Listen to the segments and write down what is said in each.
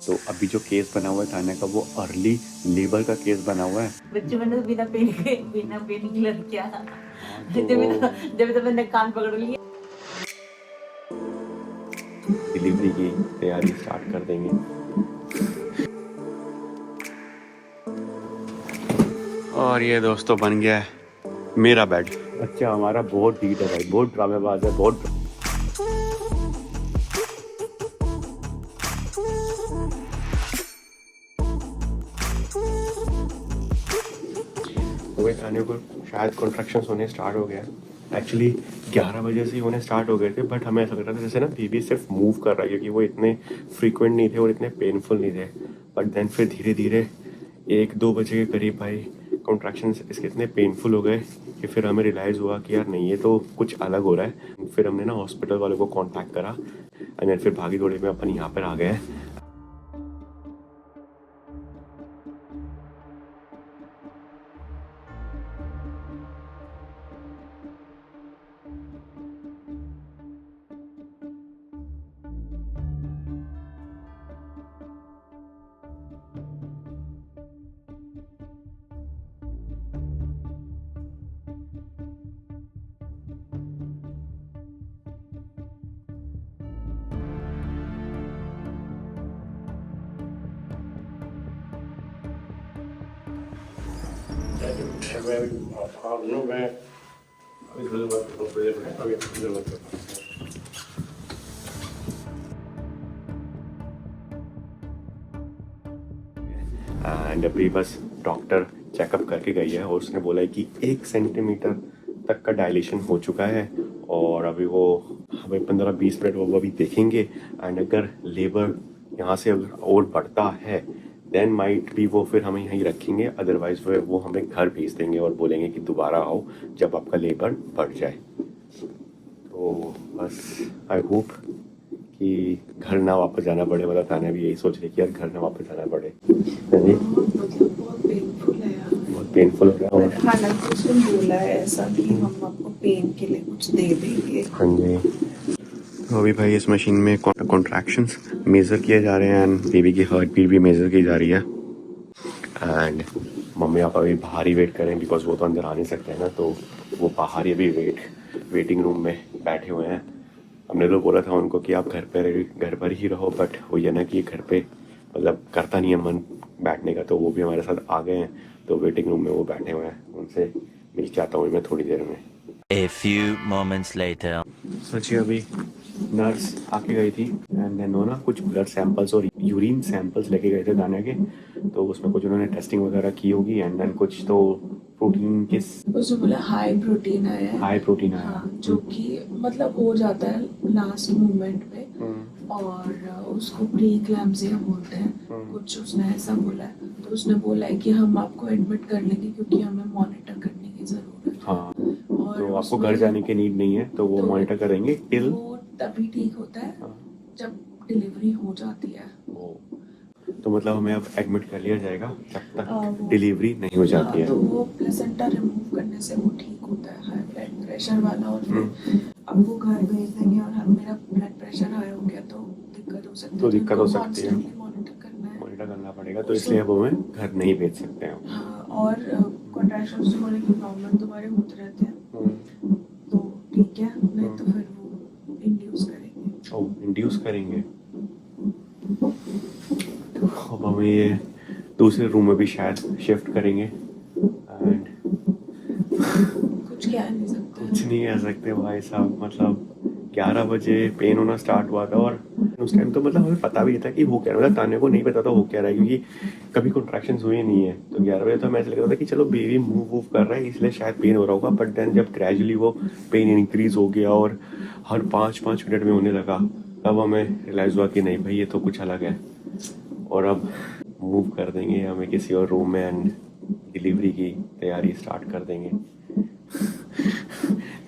तो अभी जो केस बना हुआ है थाने का वो अर्ली लेबर का केस बना हुआ है। बच्चे मैंने बिना पेन किलर किया तो जब तो मैंने कान पकड़ लिया। डिलीवरी की तैयारी स्टार्ट कर देंगे। और ये दोस्तों बन गया है मेरा बेड। बच्चा हमारा बहुत ढीठ है भाई, बहुत ड्रामेबाज है, बहुत। तो थाने को शायद कॉन्ट्रैक्शंस होने स्टार्ट हो गया। एक्चुअली 11 बजे से ही होने स्टार्ट हो गए थे, बट हमें ऐसा लग रहा था जैसे ना बेबी सिर्फ मूव कर रहा है, क्योंकि वो इतने फ्रीक्वेंट नहीं थे और इतने पेनफुल नहीं थे। बट देन फिर धीरे धीरे 1-2 बजे के करीब भाई कॉन्ट्रैक्शंस इसके इतने पेनफुल हो गए कि फिर हमें रियलाइज़ हुआ कि यार नहीं, ये तो कुछ अलग हो रहा है। फिर हमने ना हॉस्पिटल वालों को कॉन्टैक्ट करा एंड देन फिर भागी दौड़ी में अपन यहाँ पर आ गए। एंड अभी बस डॉक्टर चेकअप करके गई है और उसने बोला है कि 1 सेंटीमीटर तक का डायलेशन हो चुका है। और अभी वो हमें 15-20 मिनट वो अभी देखेंगे एंड अगर लेबर यहाँ से अगर और बढ़ता है देन माइट भी वो फिर हमें यहीं रखेंगे, अदरवाइज वो हमें घर भेज देंगे और बोलेंगे कि दोबारा आओ जब आपका लेबर बढ़ जाए। तो बस आई होप कि घर ना वापस जाना पड़े। मतलब थाने भी यही सोच रही कि यार घर ना वापस जाना पड़े। हाँ जी, मतलब बहुत पेनफुल है यार। बहुत पेनफुल हो रहा है। हालांकि उसने बोला है ऐसा कि हम आपको पेन के लिए कुछ दे देंगे। हाँ जी। तो अभी भाई इस मशीन में कॉन्ट्रैक्शंस मेज़र किए जा रहे हैं एंड बेबी की हार्ट बीट भी मेज़र की जा रही है। एंड मम्मी पापा भी बाहर ही वेट करें बिकॉज वो तो अंदर आ नहीं सकते हैं ना, तो वो बाहर ही अभी वेटिंग रूम में बैठे हुए हैं। हमने तो बोला था उनको कि आप घर पर ही रहो, बट वो ये ना कि घर पे मतलब करता नहीं है मन बैठने का, तो वो भी हमारे साथ आ गए हैं। तो वेटिंग रूम में वो बैठे हुए हैं, उनसे मिल के आता हूँ मैं थोड़ी देर में। A few moments later. सोचिए अभी नर्स आके गई थी एंड देन वो ना कुछ ब्लड सैंपल्स और यूरिन सैंपल्स लेके गए थे दाने के, तो उसमें कुछ उन्होंने टेस्टिंग वगैरह की होगी एंड देन कुछ तो प्रोटीन किस उसने बोला हाई प्रोटीन आया है। हाई प्रोटीन आया। हाँ, जो कि मतलब हो जाता है लास्ट मोमेंट में और उसको प्री क्लैम्सिया बोलते हैं कुछ, उसने ऐसा बोला है। तो उसने बोला है कि हम आपको एडमिट कर लेंगे क्योंकि हमें मॉनिटर करने की जरूरत है। हाँ, और तो आपको घर जाने की नीड नहीं है, तो वो मॉनिटर करेंगे टिल वो तभी ठीक होता है जब डिलीवरी हो जाती है। तो मतलब हमें अब एडमिट कर लिया जाएगा जब तक डिलीवरी नहीं हो जाती है। तो वो प्लेसेंटा रिमूव करने से वो ठीक होता है, हाई ब्लड प्रेशर वाला। और फिर अब वो घर भेज देंगे और मेरा ब्लड प्रेशर हाई हो गया तो दिक्कत हो सकती है। तो दिक्कत हो सकती है, मॉनिटर करना पड़ेगा, तो इसलिए अब हमें घर नहीं भेज सकते हैं। हाँ, और कॉन्ट्रैक्शंस तुम्हारे नॉर्मल तुम्हारे होते रहते हैं तो ठीक है, नहीं तो फिर वो इंड्यूस करेंगे। ओह, इंड्यूस करेंगे। अब हमें ये दूसरे रूम में भी शायद शिफ्ट करेंगे एंड कुछ कह नहीं सकते, कुछ नहीं कह सकते भाई साहब। मतलब 11 बजे पेन होना स्टार्ट हुआ था और उस टाइम तो मतलब हमें पता भी नहीं था कि हो क्या रहा है। मतलब ताने को नहीं पता था हो क्या रहा है, क्योंकि कभी कॉन्ट्रैक्शंस हुए नहीं है। तो 11 बजे तो हमें ऐसा लग रहा था कि चलो बेबी मूव कर रहा है इसलिए शायद पेन हो रहा होगा, बट देन जब ग्रेजुअली वो पेन इंक्रीज हो गया और हर 5-5 मिनट में होने लगा, तब हमें रियलाइज़ हुआ कि नहीं भाई ये तो कुछ अलग है। और अब मूव कर देंगे हमें किसी और रूम में एंड डिलीवरी की तैयारी स्टार्ट कर देंगे।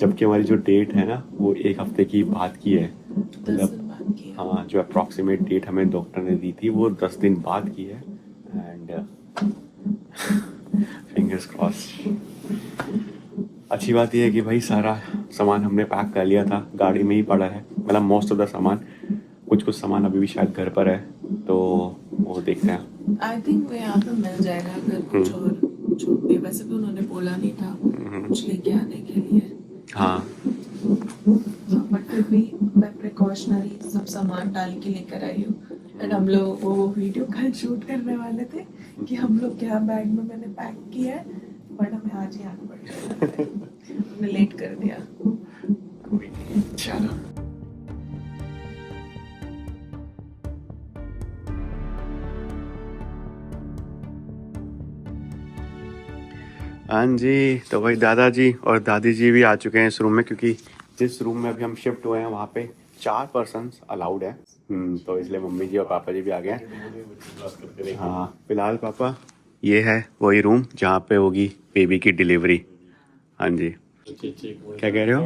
जबकि हमारी जो डेट है ना वो 1 हफ्ते की बाद की है। मतलब हाँ, जो अप्रॉक्सीमेट डेट हमें डॉक्टर ने दी थी वो 10 दिन बाद की है एंड फिंगर्स क्रॉस्ड। अच्छी बात यह है कि भाई सारा सामान हमने पैक कर लिया था, गाड़ी में ही पड़ा है। मतलब मोस्ट ऑफ द सामान, कुछ सामान अभी भी शायद घर पर है, तो तो वो देखते हैं। आई थिंक वो यहाँ पे मिल जाएगा अगर कुछ और छूटे। वैसे भी उन्होंने बोला नहीं था कुछ लेके आने के लिए। हाँ बट फिर भी मैं प्रिकॉशनरी सब सामान डाल के लेकर आई हूँ। एंड हम लोग वो वीडियो कल शूट करने वाले थे कि हम लोग क्या बैग में मैंने पैक किया है, बट हमें आज ही आना पड़ गया। हमने लेट कर दिया। चलो। हाँ जी, तो भाई दादाजी और दादी जी भी आ चुके हैं इस रूम में, क्योंकि जिस रूम में अभी हम शिफ्ट हुए हैं वहाँ पे 4 पर्सन्स अलाउड है। तो इसलिए मम्मी जी और पापा जी भी आ गए हैं। हाँ फिलहाल पापा ये है वही रूम जहाँ पे होगी बेबी की डिलीवरी। हाँ जी, क्या कह रहे हो?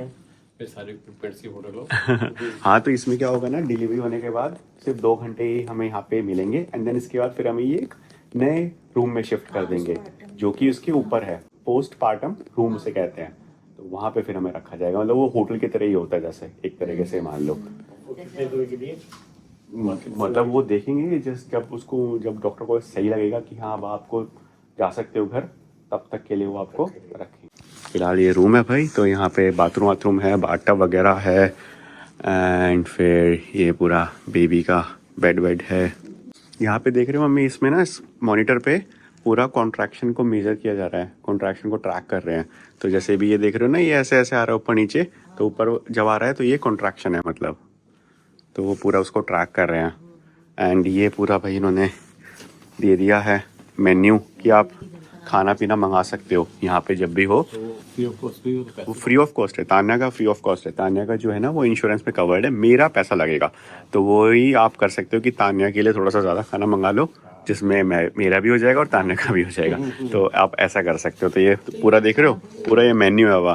सारे इक्विपमेंट्स की फोटो लो। हाँ तो इसमें क्या होगा ना, डिलीवरी होने के बाद सिर्फ 2 घंटे ही हमें यहाँ पे मिलेंगे एंड देन इसके बाद फिर हमें ये एक नए रूम में शिफ्ट कर देंगे जो कि उसके ऊपर है। पोस्टपार्टम रूम उसे कहते हैं। तो वहाँ पे फिर हमें रखा जाएगा, मतलब वो होटल की तरह ही होता है, जैसे एक तरीके से मान लो। मतलब वो देखेंगे जब डॉक्टर को सही लगेगा कि हाँ अब आपको जा सकते हो घर, तब तक के लिए वो आपको रखेंगे। फिलहाल ये रूम है भाई, तो यहाँ पे बाथरूम है, बाथटब वगैरह है एंड फिर ये पूरा बेबी का बेड है। यहाँ पे देख रहे हो मम्मी, इसमें ना इस मॉनिटर पे पूरा कॉन्ट्रैक्शन को मेजर किया जा रहा है, कॉन्ट्रैक्शन को ट्रैक कर रहे हैं। तो जैसे भी ये देख रहे हो ना, ये ऐसे ऐसे आ रहा है ऊपर नीचे, तो ऊपर जब आ रहा है तो ये कॉन्ट्रैक्शन है मतलब, तो वो पूरा उसको ट्रैक कर रहे हैं। एंड ये पूरा भाई इन्होंने दे दिया है मेन्यू कि आप खाना पीना मंगा सकते हो यहाँ पे जब भी हो। वो फ्री ऑफ कॉस्ट है, तान्या का फ्री ऑफ कॉस्ट है। तान्या का जो है ना वो इंश्योरेंस में कवर्ड है, मेरा पैसा लगेगा। तो वही आप कर सकते हो कि तान्या के लिए थोड़ा सा ज़्यादा खाना मंगा लो, जिसमें मेरा भी हो जाएगा और तान्या का भी हो जाएगा। तो आप ऐसा कर सकते हो। तो ये पूरा देख रहे हो, पूरा ये मेन्यू है, हुआ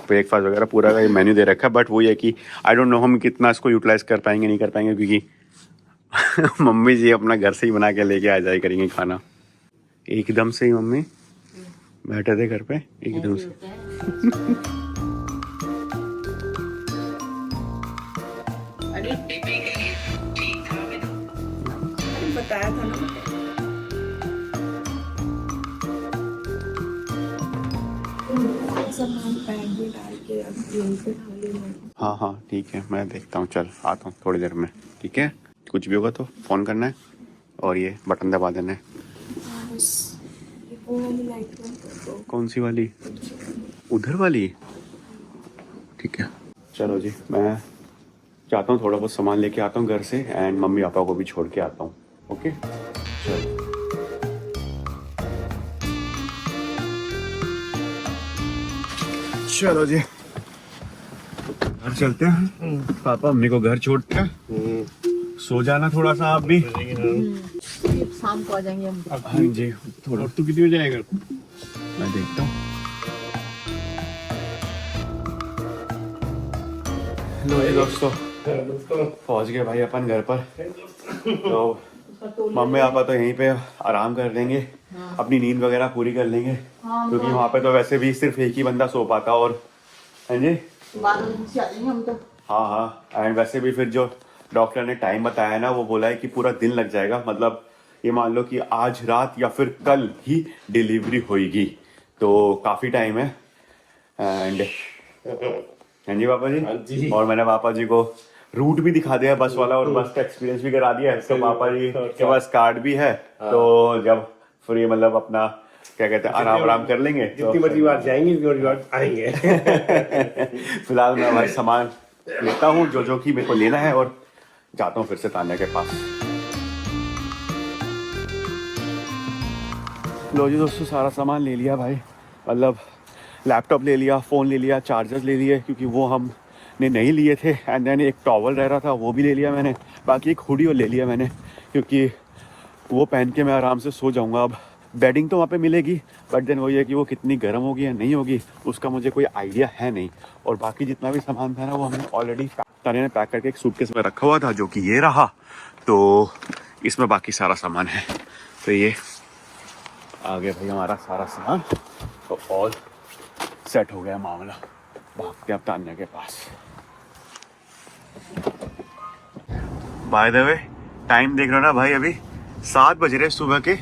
ब्रेकफास्ट वगैरह पूरा का ये मेन्यू दे रखा है। बट वो ये कि आई डोंट नो हम कितना इसको यूटिलाइज कर पाएंगे नहीं कर पाएंगे, क्योंकि मम्मी जी अपना घर से ही बना के लेके आ जाए करेंगे खाना। एकदम से ही मम्मी बैठे थे घर पे एकदम से। बताया था ना सामान बैग में डाल के अब यहीं पे डाल लेना। हाँ ठीक है, मैं देखता हूँ, चल आता हूँ थोड़ी देर में। ठीक है, कुछ भी होगा तो फ़ोन करना है और ये बटन दबा देना है। बस ये वो वाली लाइट बंद कर दो। कौन सी वाली? उधर वाली? ठीक है चलो जी, मैं जाता हूँ, थोड़ा बहुत सामान लेके आता हूँ घर से एंड मम्मी पापा को भी छोड़ के आता हूँ। ओके चलो जी, घर चलते हैं। पापा मम्मी को घर छोड़ते हैं, सो जाना थोड़ा सा आप भी। शाम को आ जाएंगे हम। हाँ जी, थोड़ा। और तू कितनी बजे आएगा? मैं देखता हूँ। लो ये दोस्तों, पहुंच गए भाई अपन घर पर। तो मम्मी पापा तो यहीं पे आराम कर लेंगे, अपनी नींद वगैरह पूरी कर लेंगे, क्योंकि वहाँ पे तो वैसे भी सिर्फ एक ही बंदा सो पाता। और हाँ जी 12 बजे से आ जाएंगे हम तो। हाँ एंड वैसे भी फिर जो डॉक्टर ने टाइम बताया है ना, वो बोला है कि पूरा दिन लग जाएगा। मतलब ये मान लो कि आज रात या फिर कल ही डिलीवरी होगी, तो काफ़ी टाइम है। एंड हाँ जी पापा जी, और मैंने पापा जी को रूट भी दिखा दिया बस वाला, और बस का एक्सपीरियंस भी करा दिया है। तो पापा जी के पास कार्ड भी है, तो जब फ्री मतलब अपना क्या कहते हैं आराम कर लेंगे। जितनी मर्जी बार जाएंगे उतनी मर्जी बार आएंगे। फिलहाल मैं भाई सामान लेता हूँ जो कि मेरे को लेना है, और जाता हूँ फिर से तान्या के पास। लो जी दोस्तों, सारा सामान ले लिया भाई, मतलब लैपटॉप ले लिया, फ़ोन ले लिया, चार्जर्स ले लिए क्योंकि वो हमने नहीं लिए थे। एंड देन एक टॉवल रह रहा था वो भी ले लिया मैंने, बाकी एक हुडी और ले लिया मैंने, क्योंकि वो पहन के मैं आराम से सो जाऊंगा। अब बेडिंग तो वहाँ पे मिलेगी, बट देन वही है कि वो कितनी गर्म होगी या नहीं होगी उसका मुझे कोई आइडिया है नहीं। और बाकी जितना भी सामान था ना वो हमने ऑलरेडी तान्या ने पैक करके एक सूटकेस में रखा हुआ था, जो कि ये रहा। तो इसमें बाकी सारा सामान है। तो ये आ गया भाई हमारा सारा सामान, तो ऑल सेट हो गया मामला। भागते अब तान्या के पास। बाय द वे टाइम देख रहे हो ना भाई, अभी 7 बज रहे सुबह के,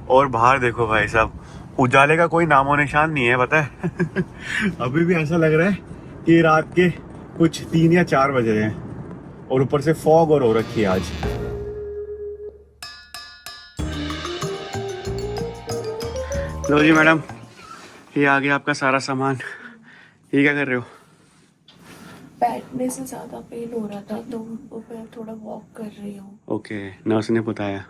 और बाहर देखो भाई साहब, उजाले का कोई नामो निशान नहीं है, पता है। अभी भी ऐसा लग रहा है कि रात के कुछ 3 या 4 बज रहे हैं, और ऊपर से फॉग और हो रखी है आज। लो जी मैडम, ये आ गया आपका सारा सामान। ये क्या कर रहे हो? बैठने से ज़्यादा पेन हो रहा था तो मैं थोड़ा वॉक कर रही हूँ। ओके, नर्स ने बताया।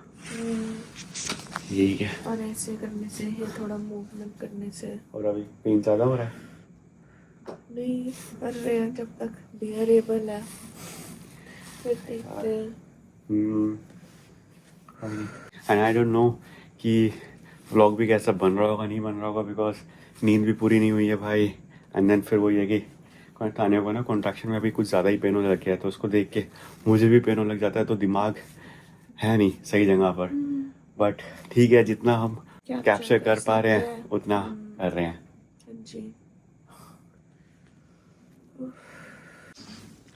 यही है। और ऐसे करने से, ये थोड़ा मूवमेंट करने से। और अभी पेन ज़्यादा हो रहा है? नहीं, कर रहे हैं जब तक बियरेबल है, फिर देखते हैं। एंड आई डोंट नो कि व्लॉग भी कैसा बन रहा होगा, नहीं बन रहा होगा, बिकॉज नींद भी पूरी नहीं हुई है भाई। एंड देन फिर वो ये कि थाने को ना कॉन्ट्रैक्शन में भी कुछ ज़्यादा ही पेन होने लग गया है, तो उसको देख के मुझे भी पेन होने लग जाता है, तो दिमाग है नहीं सही जगह पर। बट ठीक है, जितना हम कैप्चर कर पा रहे हैं उतना कर रहे हैं। जी।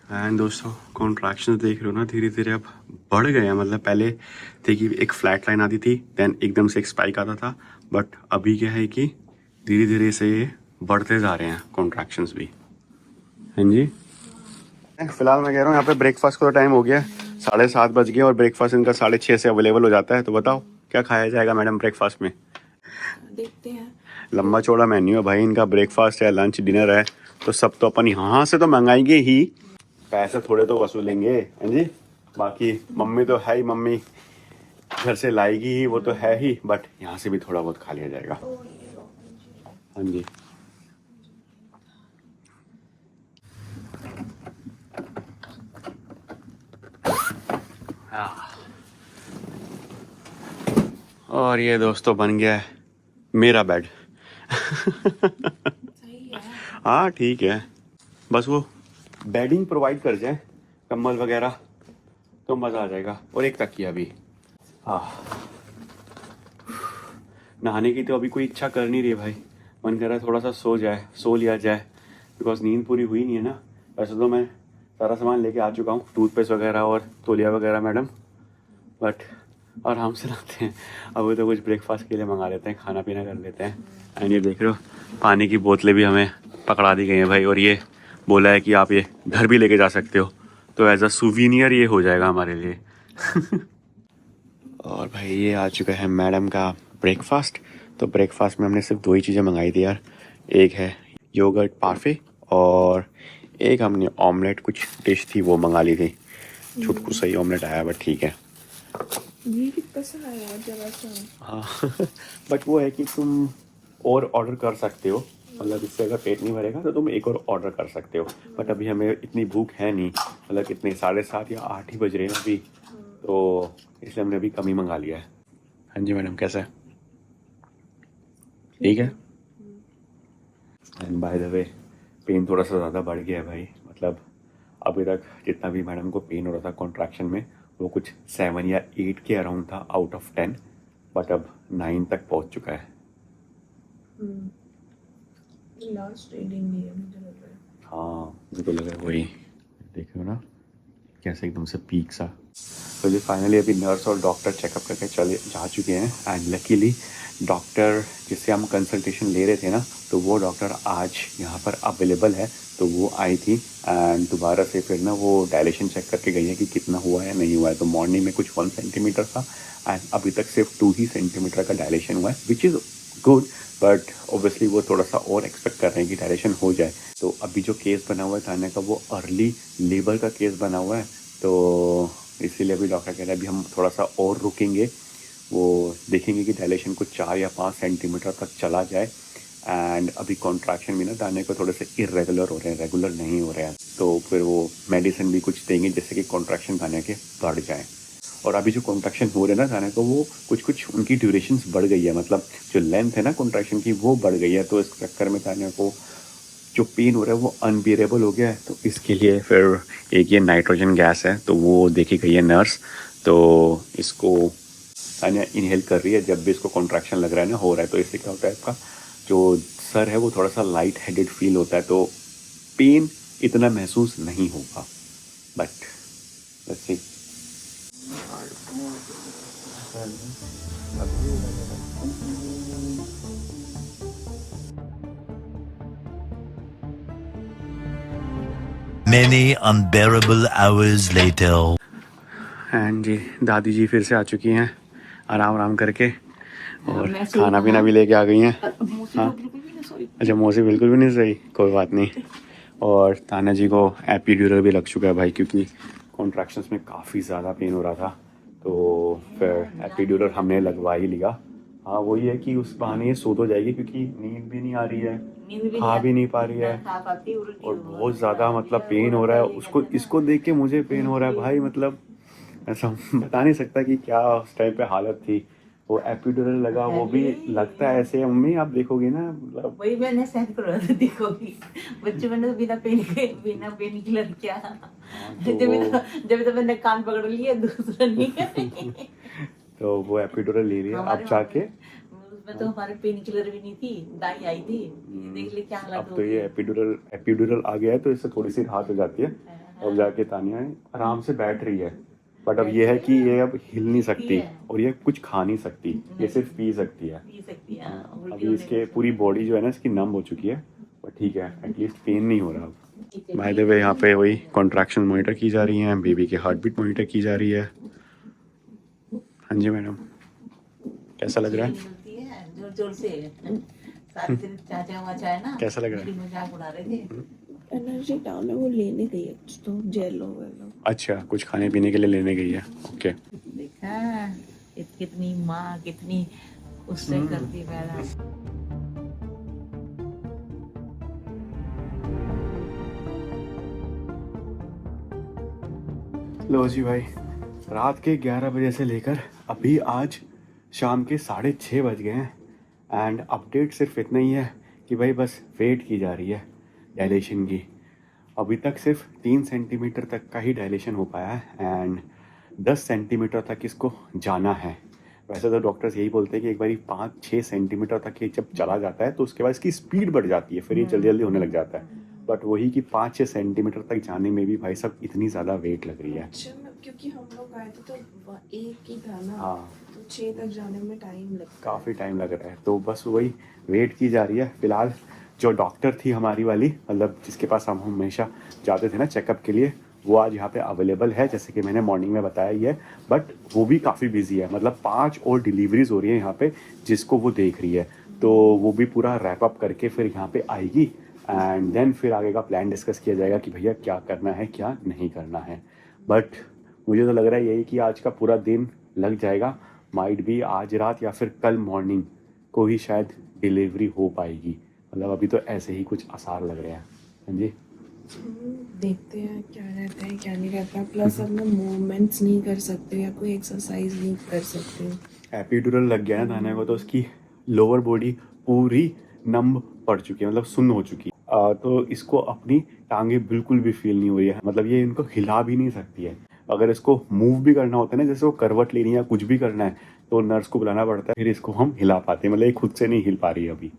एंड दोस्तों, कॉन्ट्रैक्शन देख रहे हो ना, धीरे धीरे अब बढ़ गए हैं। मतलब पहले थे कि एक फ्लैट लाइन आती थी, देन एकदम से एक स्पाइक आता था, बट अभी क्या है कि धीरे धीरे से ये बढ़ते जा रहे हैं कॉन्ट्रैक्शंस भी। हाँ जी, फिलहाल मैं कह रहा हूँ यहाँ पे ब्रेकफास्ट का टाइम हो गया है, 7:30 बज गए, और ब्रेकफास्ट इनका 6:30 से अवेलेबल हो जाता है। तो बताओ क्या खाया जाएगा मैडम ब्रेकफास्ट में? देखते हैं। लंबा चौड़ा मेन्यू है भाई इनका, ब्रेकफास्ट है, लंच, डिनर है, तो सब तो अपन यहाँ से तो मंगाएंगे ही, पैसे थोड़े तो वसूलेंगे। हाँ जी, बाकी मम्मी तो है ही, मम्मी घर से लाएगी ही, वो तो है ही, बट यहाँ से भी थोड़ा बहुत खा लिया जाएगा। हाँ जी, और ये दोस्तों बन गया है मेरा बेड। सही है। हाँ ठीक है, बस वो बेडिंग प्रोवाइड कर जाए, कंबल वगैरह, तो मज़ा आ जाएगा। और एक तकिया भी। हाँ, नहाने की तो अभी कोई इच्छा कर नहीं रही भाई, मन कर रहा है थोड़ा सा सो लिया जाए, बिकॉज नींद पूरी हुई नहीं है ना। वैसे तो मैं सारा सामान लेके आ चुका हूँ, टूथपेस्ट वगैरह और तौलिया वगैरह मैडम, बट आराम से नहाते हैं। अभी तो कुछ ब्रेकफास्ट के लिए मंगा लेते हैं, खाना पीना कर लेते हैं। एंड ये देख रहे हो, पानी की बोतलें भी हमें पकड़ा दी गई हैं भाई, और ये बोला है कि आप ये घर भी लेके जा सकते हो, तो एज अ सुवीनियर ये हो जाएगा हमारे लिए। और भाई ये आ चुका है मैडम का ब्रेकफास्ट। तो ब्रेकफास्ट में हमने सिर्फ 2 ही चीज़ें मंगाई थी यार, एक है योगर्ट पार्फे, और एक हमने ऑमलेट कुछ डिश थी वो मंगा ली थी। छुटकू सही ऑमलेट आया, बट ठीक है। ये कितना सा आया जरा सा। हाँ, बट वो है कि तुम और ऑर्डर कर सकते हो, मतलब इससे अगर पेट नहीं भरेगा तो तुम एक और ऑर्डर कर सकते हो, बट अभी हमें इतनी भूख है नहीं, मतलब कितने 7:30 या 8 ही बज रहे हैं अभी, तो इसलिए हमने अभी कम ही मंगा लिया है। हाँ जी मैडम, कैसा है? ठीक है। And by the way, pen थोड़ा सा ज़्यादा बढ़ गया है भाई, मतलब अभी तक जितना भी मैडम को पेन हो रहा था कॉन्ट्रैक्शन में, वो कुछ 7 या 8 के अराउंड था आउट ऑफ 10, बट अब 9 तक पहुंच चुका है। लास्ट रीडिंग नहीं है मुझे लग रहा है। हाँ, मुझे तो लग रहा है वही, देख रहे हो ना कैसे एकदम से पीक सा। तो ये फाइनली अभी नर्स और डॉक्टर चेकअप करके चले जा चुके हैं, एंड लकीली डॉक्टर जिससे हम कंसल्टेशन ले रहे थे ना, तो वो डॉक्टर आज यहाँ पर अवेलेबल है, तो वो आई थी, एंड दोबारा से फिर ना वो डायलेशन चेक करके गई है कि कितना हुआ है नहीं हुआ है। तो मॉर्निंग में कुछ 1 सेंटीमीटर था, एंड अभी तक सिर्फ 2 ही सेंटीमीटर का डायलेशन हुआ है, which is good, but obviously वो थोड़ा सा और एक्सपेक्ट कर रहे हैं कि डायलेशन हो जाए। तो अभी जो केस बना हुआ है थाने का, वो अर्ली लेबर का केस बना हुआ है, तो इसीलिए अभी डॉक्टर कह रहे हैं अभी हम थोड़ा सा और रुकेंगे, वो देखेंगे कि डायलेशन को 4 या 5 सेंटीमीटर तक चला जाए। एंड अभी कॉन्ट्रैक्शन भी ना दाने को थोड़े से इरेगुलर हो रहे हैं, रेगुलर नहीं हो रहे हैं, तो फिर वो मेडिसिन भी कुछ देंगे जिससे कि कॉन्ट्रैक्शन दाने के बढ़ जाए। और अभी जो कॉन्ट्रैक्शन हो रहे हैं ना दाने को, वो कुछ उनकी ड्यूरेशंस बढ़ गई है, मतलब जो लेंथ है ना कॉन्ट्रैक्शन की वो बढ़ गई है, तो इस चक्कर में दाने को जो पेन हो रहा है वो अनबियरेबल हो गया है। तो इसके लिए फिर एक ये नाइट्रोजन गैस है, तो वो देखी गई है नर्स, तो इसको तानिया इनहेल कर रही है जब भी इसको कॉन्ट्रैक्शन लग रहा है ना, हो रहा है। तो इससे क्या होता है, आपका जो सर है वो थोड़ा सा लाइट हेडेड फील होता है, तो पेन इतना महसूस नहीं होगा, but let's see. Many unbearable hours later. And जी दादी जी फिर से आ चुकी हैं आराम आराम करके और मैं सोई खाना ना। पीना भी लेके आ गई हैं। मौसी हाँ। तो बिल्कुल भी नहीं सोई। अच्छा मौसी बिल्कुल भी नहीं सही, कोई बात नहीं। और ताना जी को एपिड्यूरल भी लग चुका है भाई, क्योंकि कॉन्ट्रैक्शंस में काफ़ी ज़्यादा पेन हो रहा था, तो फिर एपिड्यूरल हमने लगवा ही लिया। हाँ वही है कि उस बहाने ये सो तो जाएगी, क्योंकि नींद भी नहीं आ रही है, खा भी नहीं पा रही है, और बहुत ज़्यादा मतलब पेन हो रहा है उसको। इसको देख के मुझे पेन हो रहा है भाई, मतलब ऐसा बता नहीं सकता कि क्या उस टाइम पे हालत थी। वो एपिड्यूरल लगा, वो भी लगता है ऐसे, मम्मी आप देखोगे ना, मतलब वही मैंने सहन करो देखोगी बच्चे मैंने तो बिना पेन किलर क्या तो जब तो मैंने कान पकड़ लिया दूसरा नहीं तो वो एपिड्यूरल ले लिया। अब जाके उसमें तो हमारे पेन किलर भी नहीं थी, दाई आई थी, देख ले क्या हालत अब हो तो ये एपिड्यूरल आ गया है, तो इससे थोड़ी सी राहत हो जाती है। अब जाके तानिया आराम से बैठ रही है, बट अब ये है कि ये अब हिल नहीं सकती और ये कुछ खा नहीं सकती, ये सिर्फ पी सकती है। अभी इसके पूरी बॉडी जो है ना इसकी नम हो चुकी है, बट ठीक है एटलीस्ट पेन नहीं हो रहा अब। बाय द वे यहाँ पे वही कॉन्ट्रैक्शन मॉनिटर की जा रही हैं, बेबी की हार्ट बीट मॉनिटर की जा रही है। हाँ जी मैडम, कैसा लग रहा है? जोर जोर से सारे दिन चाचा वाचा है ना, कैसा लग रहा है? मेरी मजाक उड़ा रहे थे। एनर्जी डाउन है, वो लेने गई है कुछ तो जेलो वेलो। अच्छा कुछ खाने पीने के लिए लेने गई है, ओके। देखा कितनी माँ कितनी उससे करती पैदा। लो जी भाई, रात के 11 बजे से लेकर अभी आज शाम के 6:30 बज गए हैं, एंड अपडेट सिर्फ इतना ही है कि भाई बस वेट की जा रही है डायलेशन की। अभी तक सिर्फ 3 सेंटीमीटर तक का ही डायलेशन हो पाया है, एंड 10 सेंटीमीटर तक इसको जाना है। वैसे तो डॉक्टर्स यही बोलते हैं कि एक बार 5-6 सेंटीमीटर तक ये जब चला जाता है तो उसके बाद इसकी स्पीड बढ़ जाती है, फिर ये जल्दी जल्दी होने लग जाता है। बट वही कि 5-6 सेंटीमीटर तक जाने में भी भाई साहब इतनी ज़्यादा वेट लग रही है। अच्छा क्योंकि हम लोग आए थे तो एक ही था ना, हाँ तो 6 तक जाने में टाइम लगता है। काफ़ी टाइम लग रहा है, तो बस वही वेट की जा रही है। फिलहाल जो डॉक्टर थी हमारी वाली, मतलब जिसके पास हम हमेशा जाते थे ना चेकअप के लिए, वो आज यहाँ पे अवेलेबल है, जैसे कि मैंने मॉर्निंग में बताया ही है। बट वो भी काफ़ी बिजी है, मतलब 5 और डिलीवरीज हो रही है यहाँ पे जिसको वो देख रही है, तो वो भी पूरा रैप अप करके फिर यहाँ पे आएगी, एंड देन फिर आगे का प्लान डिस्कस किया जाएगा कि भैया क्या करना है क्या नहीं करना है। बट मुझे तो लग रहा है यही कि आज का पूरा दिन लग जाएगा, माइट भी आज रात या फिर कल मॉर्निंग को ही शायद डिलीवरी हो पाएगी। मतलब अभी तो ऐसे ही कुछ आसार लग रहे हैं। हाँ जी देखते हैं क्या रहता है क्या नहीं रहता। प्लस अब ना मूवमेंट्स नहीं कर सकते या कोई एक्सरसाइज नहीं कर सकते। एपिड्यूरल लग गया है ताने को, तो उसकी लोअर बॉडी पूरी नम पड़ चुकी है, मतलब सुन्न हो चुकी है। तो इसको अपनी टांगे बिल्कुल भी फील नहीं हो रही है, मतलब ये इनको हिला भी नहीं सकती है। अगर इसको मूव भी करना होता है ना, जैसे वो करवट लेनी है या कुछ भी करना है, तो नर्स को बुलाना पड़ता है, फिर इसको हम हिला पाते हैं। मतलब ये खुद से नहीं हिल पा रही है अभी।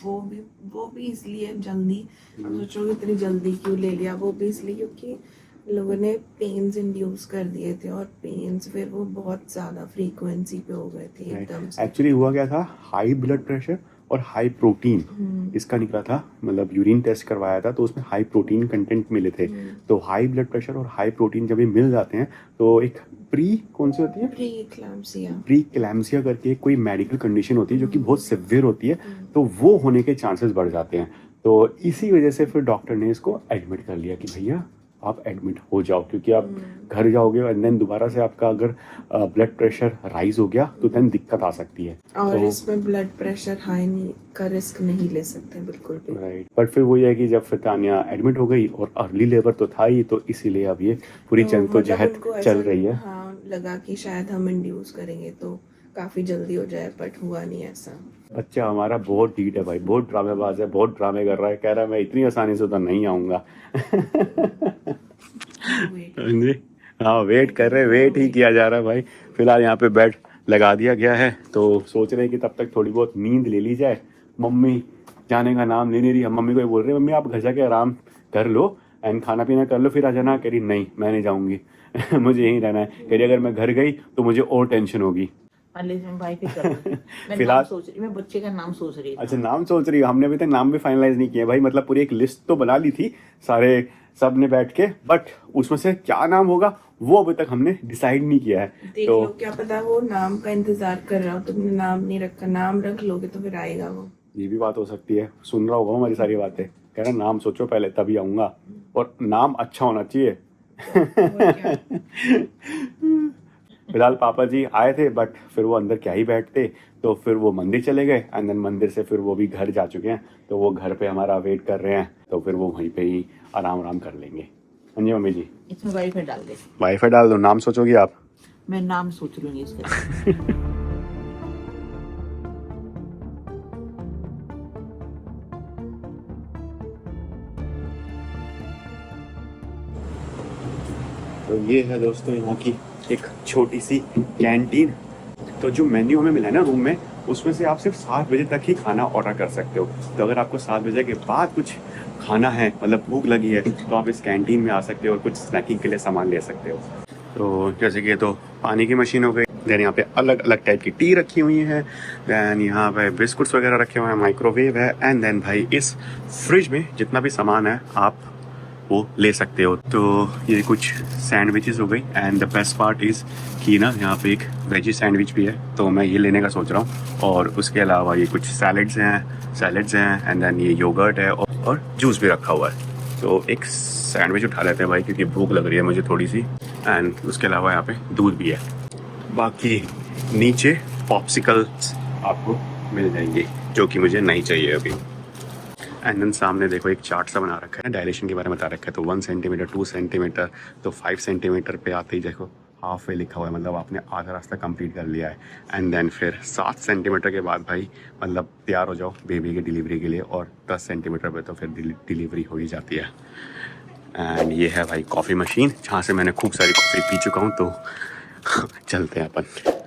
वो भी इसलिए जल्दी, अब सोचो इतनी जल्दी क्यों ले लिया, वो भी इसलिए क्योंकि लोगों ने पेन्स इंड्यूस कर दिए थे, और पेन्स फिर वो बहुत ज़्यादा फ्रीक्वेंसी पे हो गए थे एकदम से। एक्चुअली हुआ क्या था, हाई ब्लड प्रेशर और हाई प्रोटीन इसका निकला था, मतलब यूरिन टेस्ट करवाया था तो उसमें हाई प्रोटीन कंटेंट मिले थे। तो हाई ब्लड प्रेशर और हाई प्रोटीन जब ये मिल जाते हैं तो एक कौन सी होती है, प्री क्लैम्सिया करके कोई मेडिकल कंडीशन होती है जो कि बहुत सिवियर होती है, तो वो होने के चांसेस बढ़ जाते हैं। तो इसी वजह से फिर डॉक्टर ने इसको एडमिट कर लिया कि भैया आप एडमिट हो जाओ, क्योंकि आप घर जाओगे और देन दोबारा से आपका अगर ब्लड प्रेशर राइज हो गया तो देन दिक्कत आ सकती है। और तो, इसमें ब्लड प्रेशर हाई का रिस्क नहीं ले सकते बिल्कुल भी। राइट। बट फिर वही है कि जब फिर तानिया एडमिट हो गई और अर्ली लेबर तो था ही, तो इसीलिए अब ये पूरी जद्दोजहद चल रही है। हाँ, लगा कि शायद हम इंड्यूस करेंगे तो काफी जल्दी हो जाए, बट हुआ नहीं ऐसा। बच्चा हमारा बहुत ढीठ है भाई, बहुत ड्रामेबाज है, बहुत ड्रामे कर रहा है, कह रहा है मैं इतनी आसानी से तो नहीं आऊँगा। जी हाँ, वेट कर रहे, वेट ही किया जा रहा है भाई। फिलहाल यहाँ पे बेड लगा दिया गया है, तो सोच रहे हैं कि तब तक थोड़ी बहुत नींद ले ली जाए। मम्मी जाने का नाम ले नहीं रही, हम मम्मी को ही बोल रहे हैं मम्मी आप घर जाके आराम कर लो एंड खाना पीना कर लो, फिर आ जाना। कह रही नहीं मैं नहीं जाऊँगी। मुझे यहीं रहना है। कह रही अगर मैं घर गई तो मुझे और टेंशन होगी। भाई फिर मैं फिलहाल- नाम सोच रही, मैं बच्चे का नाम सोच रही थी। अच्छा, नाम सोच रही हो? हमने अभी तक नाम भी फाइनलाइज नहीं किया भाई। मतलब पूरी एक लिस्ट तो बना ली थी सारे सब ने बैठ के, बट उसमें से क्या नाम होगा वो अभी तक हमने डिसाइड नहीं किया है। देख तो लो, क्या पता वो नाम का इंतजार कर रहा हो, तुमने नाम नहीं रखा, नाम रख लोगे तो फिर आएगा वो। ये भी बात हो सकती है, सुन रहा होगा हमारी सारी बातें, कह रहा नाम सोचो पहले तभी आऊंगा, और नाम अच्छा होना चाहिए। और क्या? फिलहाल पापा जी आए थे, बट फिर वो अंदर क्या ही बैठते, तो फिर वो मंदिर चले गए एंड देन मंदिर से फिर वो भी घर जा चुके हैं। तो वो घर पे हमारा वेट कर रहे हैं, तो फिर वो वहीं पे ही आराम कर लेंगे। हाँ जी मम्मी जी, इसमें वाईफाई डाल दे। वाईफाई डाल दो। नाम सोचोगी आप? मैं नाम सोच लूंगी इसका। तो ये है दोस्तों यहाँ की एक छोटी सी कैंटीन। तो जो मेन्यू हमें मिला है ना रूम में, उसमें से आप सिर्फ 7 बजे तक ही खाना ऑर्डर कर सकते हो। तो अगर आपको 7 बजे के बाद कुछ खाना है, मतलब भूख लगी है, तो आप इस कैंटीन में आ सकते हो और कुछ स्नैकिंग के लिए सामान ले सकते हो। तो जैसे कि ये तो पानी की मशीन हो गई, देन यहाँ पे अलग अलग टाइप की टी रखी हुई है, देन यहाँ पे बिस्कुट्स वगैरह रखे हुए हैं, माइक्रोवेव है, एंड देन भाई इस फ्रिज में जितना भी सामान है आप वो ले सकते हो। तो ये कुछ सैंडविचेस हो गई, and the best part is कि ना यहाँ पे एक वेजी सैंडविच भी है, तो मैं ये लेने का सोच रहा हूँ। और उसके अलावा ये कुछ सैलड्स हैं एंड देन ये योगर्ट है और जूस भी रखा हुआ है। तो एक सैंडविच उठा लेते हैं भाई, क्योंकि भूख लग रही है मुझे थोड़ी सी, एंड उसके अलावा यहाँ पे दूध भी है। बाकी नीचे पॉप्सिकल्स आपको मिल जाएंगे, जो कि मुझे नहीं चाहिए अभी। एंड देन सामने देखो एक चार्ट सा बना रखा है, डायलेशन के बारे में बता रखा है। तो 1 सेंटीमीटर, 2 सेंटीमीटर, तो 5 सेंटीमीटर पे आते ही देखो हाफ वे लिखा हुआ है, मतलब आपने आधा रास्ता कंप्लीट कर लिया है। एंड देन फिर 7 सेंटीमीटर के बाद भाई मतलब तैयार हो जाओ बेबी की डिलीवरी के लिए, और 10 सेंटीमीटर पे तो फिर डिलीवरी हो ही जाती है। एंड ये है भाई कॉफ़ी मशीन, जहाँ से मैंने खूब सारी कॉफ़ी पी चुका हूँ। तो चलते हैं अपन।